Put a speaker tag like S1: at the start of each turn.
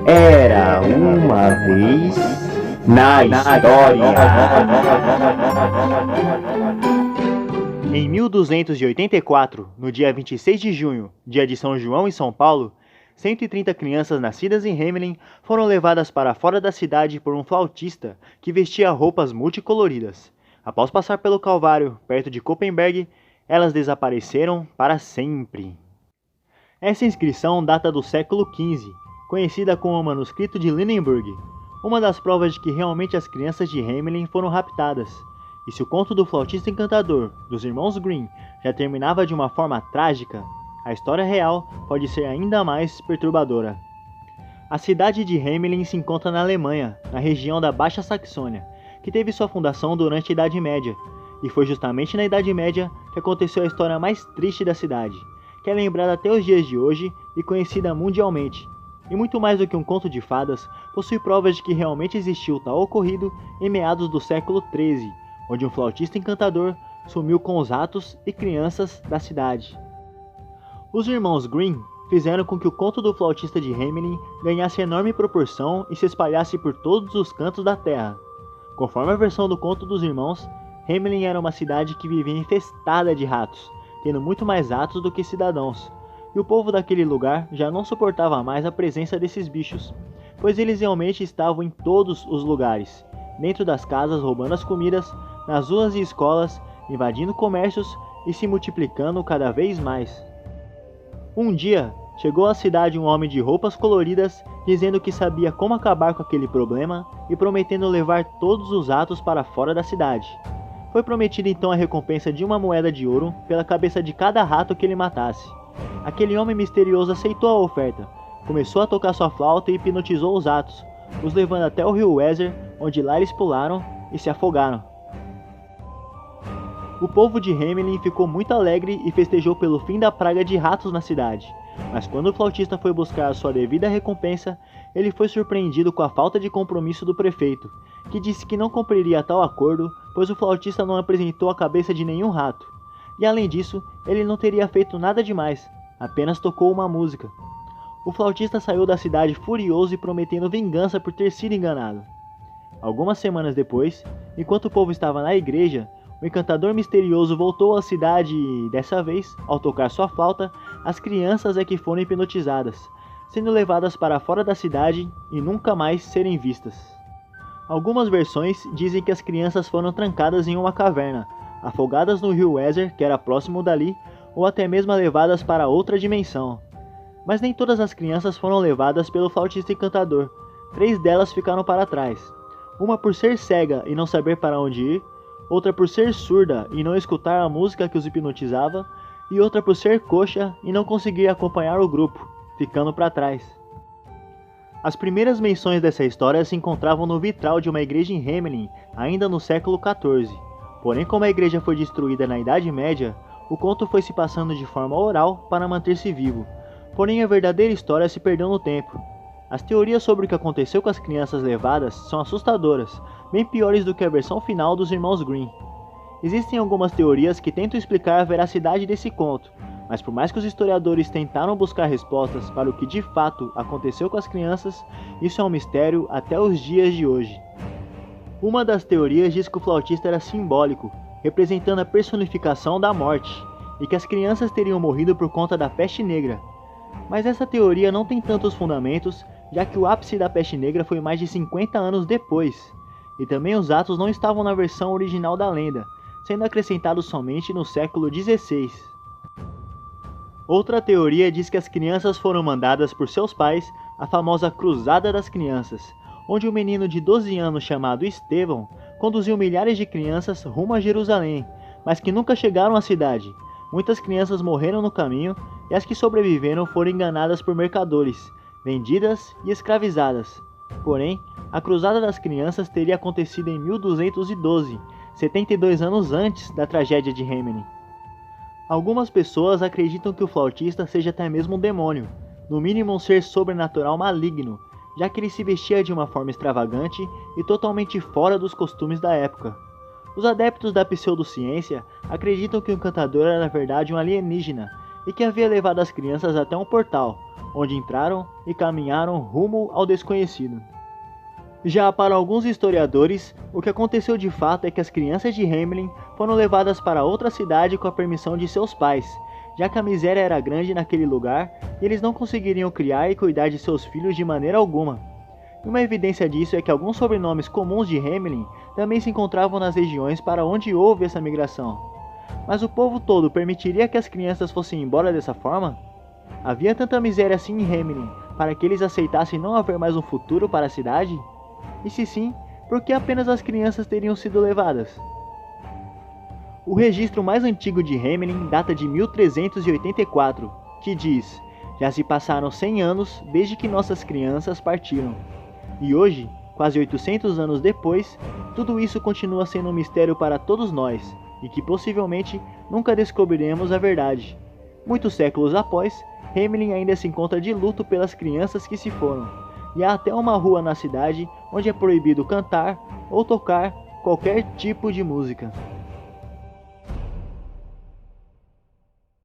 S1: Era uma vez na história.
S2: Em 1284, no dia 26 de junho, dia de São João em São Paulo, 130 crianças nascidas em Hamelin foram levadas para fora da cidade por um flautista que vestia roupas multicoloridas. Após passar pelo Calvário, perto de Copenhague, elas desapareceram para sempre. Essa inscrição data do século XV, conhecida como o Manuscrito de Lindenburg, uma das provas de que realmente as crianças de Hamelin foram raptadas. E se o conto do flautista encantador dos irmãos Grimm já terminava de uma forma trágica, a história real pode ser ainda mais perturbadora. A cidade de Hamelin se encontra na Alemanha, na região da Baixa Saxônia, que teve sua fundação durante a Idade Média, e foi justamente na Idade Média que aconteceu a história mais triste da cidade, que é lembrada até os dias de hoje e conhecida mundialmente. E muito mais do que um conto de fadas, possui provas de que realmente existiu tal ocorrido em meados do século XIII, onde um flautista encantador sumiu com os ratos e crianças da cidade. Os irmãos Grimm fizeram com que o conto do flautista de Hamelin ganhasse enorme proporção e se espalhasse por todos os cantos da terra. Conforme a versão do conto dos irmãos, Hamelin era uma cidade que vivia infestada de ratos, tendo muito mais ratos do que cidadãos, e o povo daquele lugar já não suportava mais a presença desses bichos, pois eles realmente estavam em todos os lugares, dentro das casas roubando as comidas, nas ruas e escolas, invadindo comércios e se multiplicando cada vez mais. Um dia, chegou à cidade um homem de roupas coloridas, dizendo que sabia como acabar com aquele problema e prometendo levar todos os ratos para fora da cidade. Foi prometida então a recompensa de uma moeda de ouro pela cabeça de cada rato que ele matasse. Aquele homem misterioso aceitou a oferta, começou a tocar sua flauta e hipnotizou os ratos, os levando até o rio Weser, onde lá eles pularam e se afogaram. O povo de Hamelin ficou muito alegre e festejou pelo fim da praga de ratos na cidade, mas quando o flautista foi buscar a sua devida recompensa, ele foi surpreendido com a falta de compromisso do prefeito, que disse que não cumpriria tal acordo, pois o flautista não apresentou a cabeça de nenhum rato. E além disso, ele não teria feito nada demais, apenas tocou uma música. O flautista saiu da cidade furioso e prometendo vingança por ter sido enganado. Algumas semanas depois, enquanto o povo estava na igreja, o encantador misterioso voltou à cidade e, dessa vez, ao tocar sua flauta, as crianças é que foram hipnotizadas, sendo levadas para fora da cidade e nunca mais serem vistas. Algumas versões dizem que as crianças foram trancadas em uma caverna, afogadas no rio Weser, que era próximo dali, ou até mesmo levadas para outra dimensão. Mas nem todas as crianças foram levadas pelo flautista encantador. 3 delas ficaram para trás. Uma por ser cega e não saber para onde ir, outra por ser surda e não escutar a música que os hipnotizava, e outra por ser coxa e não conseguir acompanhar o grupo, ficando para trás. As primeiras menções dessa história se encontravam no vitral de uma igreja em Hamelin, ainda no século XIV. Porém, como a igreja foi destruída na Idade Média, o conto foi se passando de forma oral para manter-se vivo. Porém, a verdadeira história se perdeu no tempo. As teorias sobre o que aconteceu com as crianças levadas são assustadoras, bem piores do que a versão final dos irmãos Grimm. Existem algumas teorias que tentam explicar a veracidade desse conto, mas por mais que os historiadores tentaram buscar respostas para o que de fato aconteceu com as crianças, isso é um mistério até os dias de hoje. Uma das teorias diz que o flautista era simbólico, representando a personificação da morte, e que as crianças teriam morrido por conta da peste negra. Mas essa teoria não tem tantos fundamentos, já que o ápice da peste negra foi mais de 50 anos depois, e também os atos não estavam na versão original da lenda, sendo acrescentados somente no século XVI. Outra teoria diz que as crianças foram mandadas por seus pais à famosa Cruzada das Crianças, onde um menino de 12 anos chamado Estevão conduziu milhares de crianças rumo a Jerusalém, mas que nunca chegaram à cidade. Muitas crianças morreram no caminho e as que sobreviveram foram enganadas por mercadores, vendidas e escravizadas. Porém, a Cruzada das Crianças teria acontecido em 1212, 72 anos antes da tragédia de Hamelin. Algumas pessoas acreditam que o flautista seja até mesmo um demônio, no mínimo um ser sobrenatural maligno, já que ele se vestia de uma forma extravagante e totalmente fora dos costumes da época. Os adeptos da pseudociência acreditam que o encantador era na verdade um alienígena e que havia levado as crianças até um portal, onde entraram e caminharam rumo ao desconhecido. Já para alguns historiadores, o que aconteceu de fato é que as crianças de Hamelin foram levadas para outra cidade com a permissão de seus pais, já que a miséria era grande naquele lugar e eles não conseguiriam criar e cuidar de seus filhos de maneira alguma. E uma evidência disso é que alguns sobrenomes comuns de Hamelin também se encontravam nas regiões para onde houve essa migração. Mas o povo todo permitiria que as crianças fossem embora dessa forma? Havia tanta miséria assim em Hamelin para que eles aceitassem não haver mais um futuro para a cidade? E se sim, por que apenas as crianças teriam sido levadas? O registro mais antigo de Hamelin data de 1384, que diz: já se passaram 100 anos desde que nossas crianças partiram. E hoje, quase 800 anos depois, tudo isso continua sendo um mistério para todos nós, e que possivelmente nunca descobriremos a verdade. Muitos séculos após, Hamelin ainda se encontra de luto pelas crianças que se foram, e há até uma rua na cidade onde é proibido cantar ou tocar qualquer tipo de música.